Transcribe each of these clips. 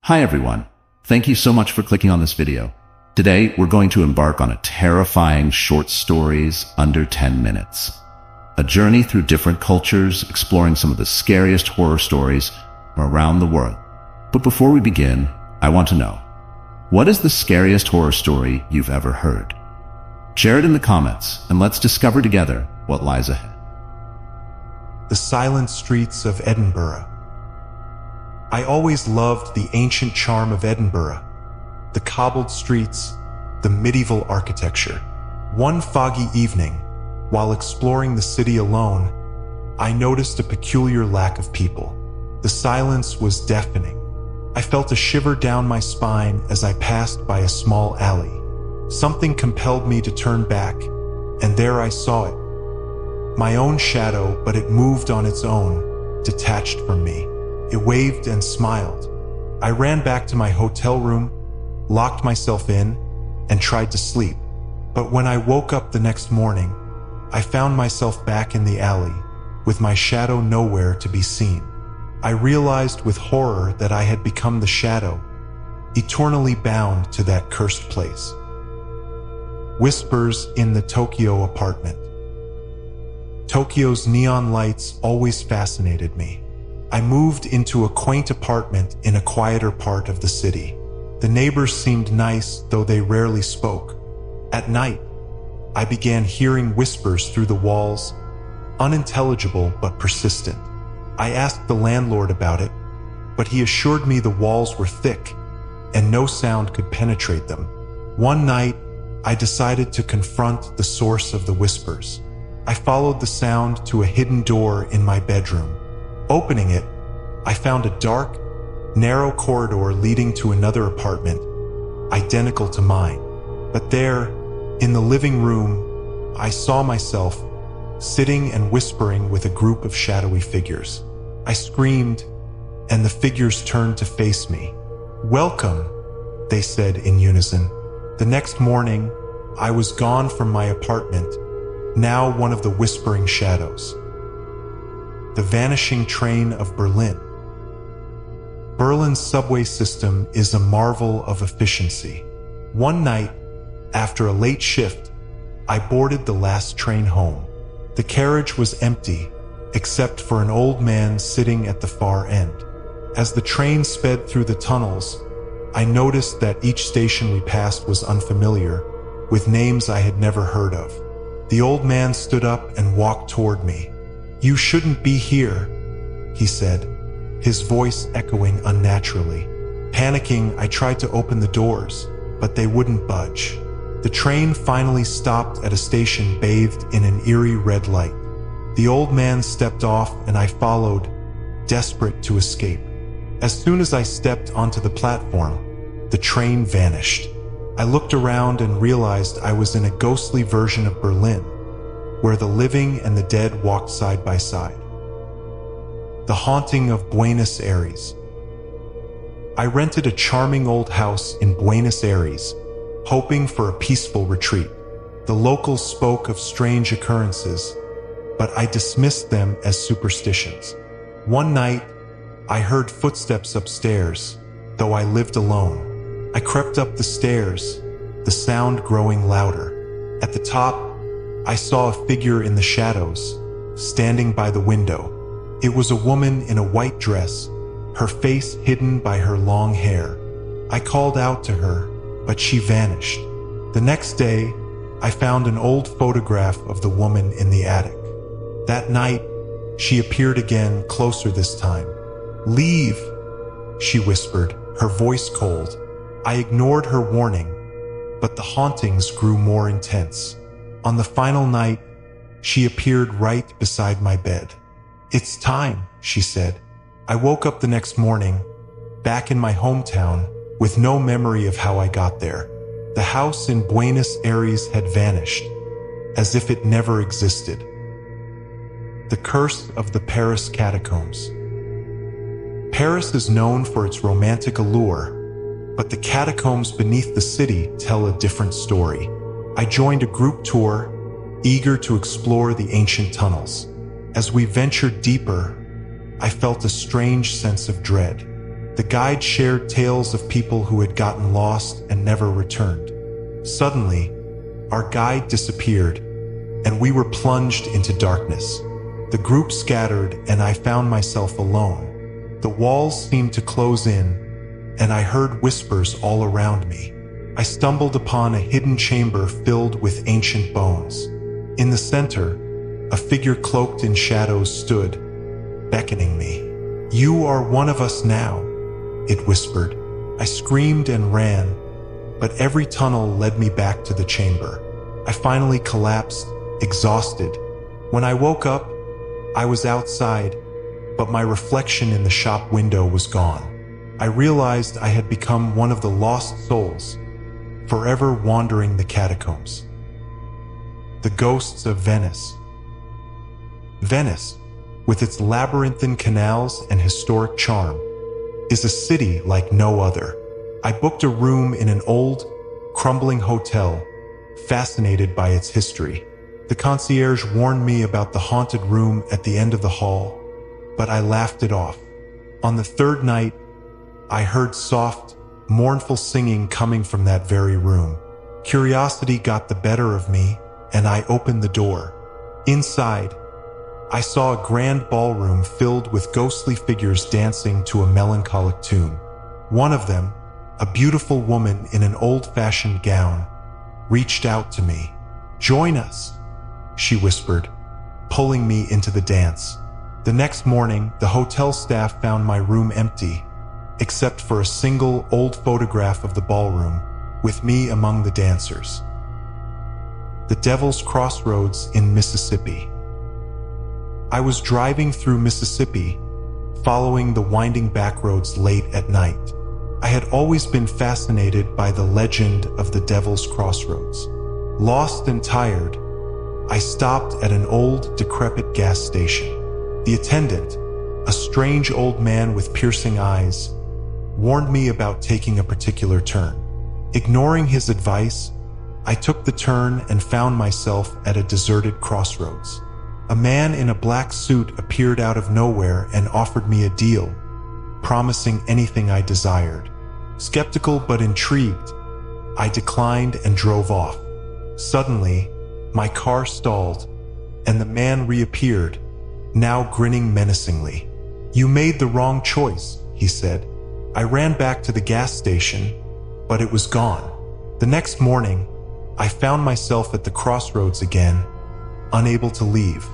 Hi everyone. Thank you so much for clicking on this video. Today, we're going to embark on a terrifying short stories under 10 minutes. A journey through different cultures, exploring some of the scariest horror stories from around the world. But before we begin, I want to know, what is the scariest horror story you've ever heard? Share it in the comments, and let's discover together what lies ahead. The silent streets of Edinburgh. I always loved the ancient charm of Edinburgh, the cobbled streets, the medieval architecture. One foggy evening, while exploring the city alone, I noticed a peculiar lack of people. The silence was deafening. I felt a shiver down my spine as I passed by a small alley. Something compelled me to turn back, and there I saw it. My own shadow, but it moved on its own, detached from me. It waved and smiled. I ran back to my hotel room, locked myself in, and tried to sleep. But when I woke up the next morning, I found myself back in the alley, with my shadow nowhere to be seen. I realized with horror that I had become the shadow, eternally bound to that cursed place. Whispers in the Tokyo apartment. Tokyo's neon lights always fascinated me. I moved into a quaint apartment in a quieter part of the city. The neighbors seemed nice, though they rarely spoke. At night, I began hearing whispers through the walls, unintelligible but persistent. I asked the landlord about it, but he assured me the walls were thick and no sound could penetrate them. One night, I decided to confront the source of the whispers. I followed the sound to a hidden door in my bedroom. Opening it, I found a dark, narrow corridor leading to another apartment, identical to mine. But there, in the living room, I saw myself sitting and whispering with a group of shadowy figures. I screamed, and the figures turned to face me. "Welcome," they said in unison. The next morning, I was gone from my apartment, now one of the whispering shadows. The vanishing train of Berlin. Berlin's subway system is a marvel of efficiency. One night, after a late shift, I boarded the last train home. The carriage was empty, except for an old man sitting at the far end. As the train sped through the tunnels, I noticed that each station we passed was unfamiliar, with names I had never heard of. The old man stood up and walked toward me. "You shouldn't be here," he said, his voice echoing unnaturally. Panicking, I tried to open the doors, but they wouldn't budge. The train finally stopped at a station bathed in an eerie red light. The old man stepped off and I followed, desperate to escape. As soon as I stepped onto the platform, the train vanished. I looked around and realized I was in a ghostly version of Berlin, where the living and the dead walked side by side. The haunting of Buenos Aires. I rented a charming old house in Buenos Aires, hoping for a peaceful retreat. The locals spoke of strange occurrences, but I dismissed them as superstitions. One night, I heard footsteps upstairs, though I lived alone. I crept up the stairs, the sound growing louder. At the top, I saw a figure in the shadows, standing by the window. It was a woman in a white dress, her face hidden by her long hair. I called out to her, but she vanished. The next day, I found an old photograph of the woman in the attic. That night, she appeared again, closer this time. "Leave," she whispered, her voice cold. I ignored her warning, but the hauntings grew more intense. On the final night, she appeared right beside my bed. "It's time," she said. I woke up the next morning, back in my hometown, with no memory of how I got there. The house in Buenos Aires had vanished, as if it never existed. The curse of the Paris catacombs. Paris is known for its romantic allure, but the catacombs beneath the city tell a different story. I joined a group tour, eager to explore the ancient tunnels. As we ventured deeper, I felt a strange sense of dread. The guide shared tales of people who had gotten lost and never returned. Suddenly, our guide disappeared, and we were plunged into darkness. The group scattered, and I found myself alone. The walls seemed to close in, and I heard whispers all around me. I stumbled upon a hidden chamber filled with ancient bones. In the center, a figure cloaked in shadows stood, beckoning me. "You are one of us now," it whispered. I screamed and ran, but every tunnel led me back to the chamber. I finally collapsed, exhausted. When I woke up, I was outside, but my reflection in the shop window was gone. I realized I had become one of the lost souls, forever wandering the catacombs. The ghosts of Venice. Venice, with its labyrinthine canals and historic charm, is a city like no other. I booked a room in an old, crumbling hotel, fascinated by its history. The concierge warned me about the haunted room at the end of the hall, but I laughed it off. On the third night, I heard soft, mournful singing coming from that very room. Curiosity got the better of me, and I opened the door. Inside, I saw a grand ballroom filled with ghostly figures dancing to a melancholic tune. One of them, a beautiful woman in an old-fashioned gown, reached out to me. "Join us," she whispered, pulling me into the dance. The next morning, the hotel staff found my room empty, except for a single old photograph of the ballroom, with me among the dancers. The Devil's Crossroads in Mississippi. I was driving through Mississippi, following the winding back roads late at night. I had always been fascinated by the legend of the Devil's Crossroads. Lost and tired, I stopped at an old, decrepit gas station. The attendant, a strange old man with piercing eyes, warned me about taking a particular turn. Ignoring his advice, I took the turn and found myself at a deserted crossroads. A man in a black suit appeared out of nowhere and offered me a deal, promising anything I desired. Skeptical but intrigued, I declined and drove off. Suddenly, my car stalled, and the man reappeared, now grinning menacingly. "You made the wrong choice," he said. I ran back to the gas station, but it was gone. The next morning, I found myself at the crossroads again, unable to leave.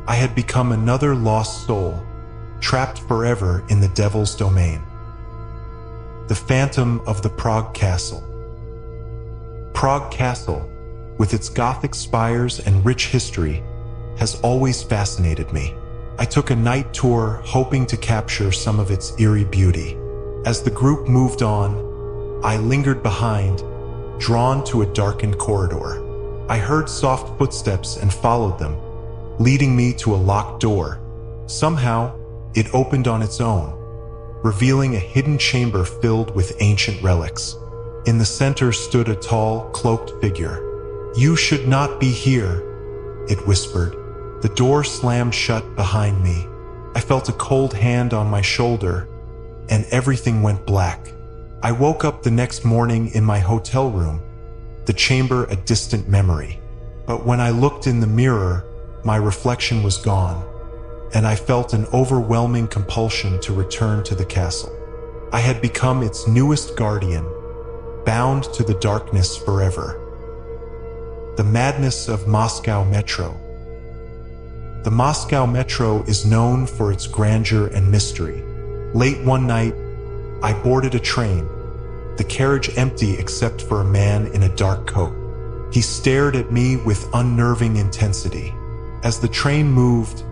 I had become another lost soul, trapped forever in the devil's domain. The Phantom of the Prague Castle. Prague Castle, with its Gothic spires and rich history, has always fascinated me. I took a night tour hoping to capture some of its eerie beauty. As the group moved on, I lingered behind, drawn to a darkened corridor. I heard soft footsteps and followed them, leading me to a locked door. Somehow, it opened on its own, revealing a hidden chamber filled with ancient relics. In the center stood a tall, cloaked figure. "You should not be here," it whispered. The door slammed shut behind me. I felt a cold hand on my shoulder, and everything went black. I woke up the next morning in my hotel room, the chamber a distant memory. But when I looked in the mirror, my reflection was gone, and I felt an overwhelming compulsion to return to the castle. I had become its newest guardian, bound to the darkness forever. The madness of Moscow Metro. The Moscow Metro is known for its grandeur and mystery. Late one night, I boarded a train, the carriage empty except for a man in a dark coat. He stared at me with unnerving intensity. As the train moved,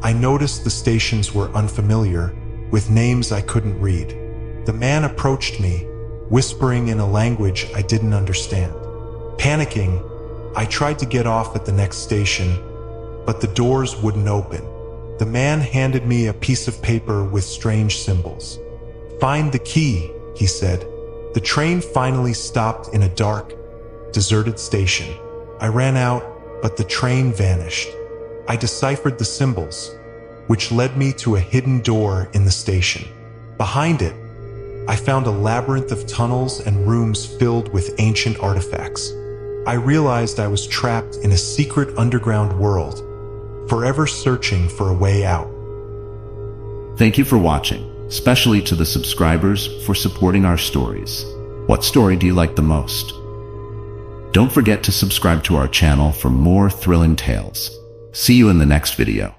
I noticed the stations were unfamiliar, with names I couldn't read. The man approached me, whispering in a language I didn't understand. Panicking, I tried to get off at the next station, but the doors wouldn't open. The man handed me a piece of paper with strange symbols. "Find the key," he said. The train finally stopped in a dark, deserted station. I ran out, but the train vanished. I deciphered the symbols, which led me to a hidden door in the station. Behind it, I found a labyrinth of tunnels and rooms filled with ancient artifacts. I realized I was trapped in a secret underground world, forever searching for a way out. Thank you for watching, especially to the subscribers for supporting our stories. What story do you like the most? Don't forget to subscribe to our channel for more thrilling tales. See you in the next video.